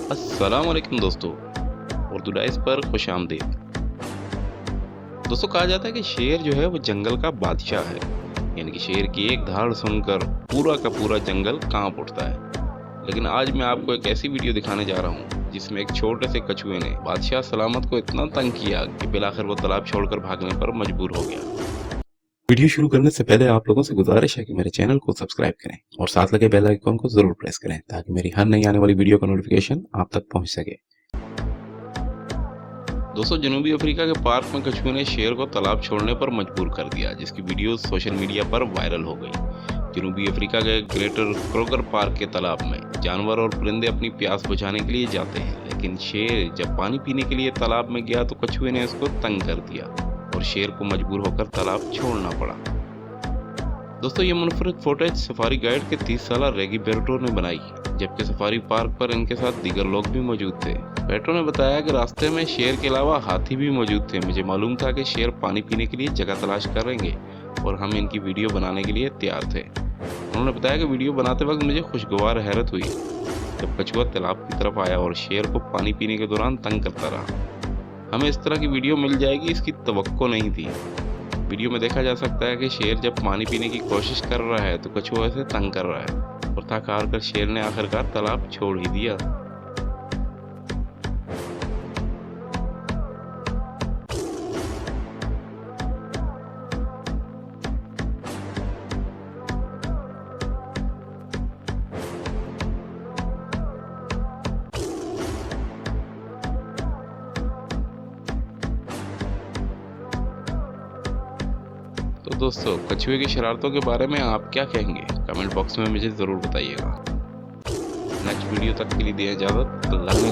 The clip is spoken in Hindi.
अस्सलाम वालेकुम दोस्तों, उर्दू डाइस पर खुश आमदीद। दोस्तों, कहा जाता है कि शेर जो है वो जंगल का बादशाह है, यानी कि शेर की एक धाड़ सुनकर पूरा का पूरा जंगल कांप उठता है। लेकिन आज मैं आपको एक ऐसी वीडियो दिखाने जा रहा हूँ जिसमें एक छोटे से कछुए ने बादशाह सलामत को इतना तंग किया कि बिलाखिर वो तालाब छोड़कर भागने पर मजबूर हो गया। वीडियो शुरू करने से पहले आप लोगों से गुजारिश है कि मेरे चैनल को सब्सक्राइब करें और साथ लगे बेल आइकन को जरूर प्रेस करें ताकि मेरी हर नई आने वाली वीडियो का नोटिफिकेशन आप तक पहुंच सके। दोस्तों, जनूबी अफ्रीका के पार्क में कछुए ने शेर को तालाब छोड़ने पर मजबूर कर दिया, जिसकी वीडियो सोशल मीडिया पर वायरल हो गई। जनूबी अफ्रीका के ग्रेटर क्रूगर पार्क के तालाब में जानवर और परिंदे अपनी प्यास बुझाने के लिए जाते हैं, लेकिन शेर जब पानी पीने के लिए तालाब में गया तो कछुए ने उसको तंग कर दिया और शेर को मजबूर होकर तालाब छोड़ना पड़ा। दोस्तों, ये मुनफरद फुटेज सफारी गाइड के 30 साल रेगी बेर्टो ने बनाई, जबकि सफारी पार्क पर इनके साथ दीगर लोग भी मौजूद थे। बेर्टो ने बताया कि रास्ते में शेर के अलावा हाथी भी मौजूद थे। मुझे मालूम था कि शेर पानी पीने के लिए जगह तलाश करेंगे और हम इनकी वीडियो बनाने के लिए तैयार थे। उन्होंने बताया कि वीडियो बनाते वक्त मुझे खुशगवार हैरत हुई जब कछुआ तालाब की तरफ आया और शेर को पानी पीने के दौरान तंग करता रहा। हमें इस तरह की वीडियो मिल जाएगी इसकी तवक्को नहीं थी। वीडियो में देखा जा सकता है कि शेर जब पानी पीने की कोशिश कर रहा है तो कछुआ से तंग कर रहा है और थक हार कर शेर ने आखिरकार तालाब छोड़ ही दिया। तो दोस्तों, कछुए की शरारतों के बारे में आप क्या कहेंगे? कमेंट बॉक्स में मुझे ज़रूर बताइएगा। नेक्स्ट वीडियो तक के लिए दिया इजाज़त। अल्लाह ने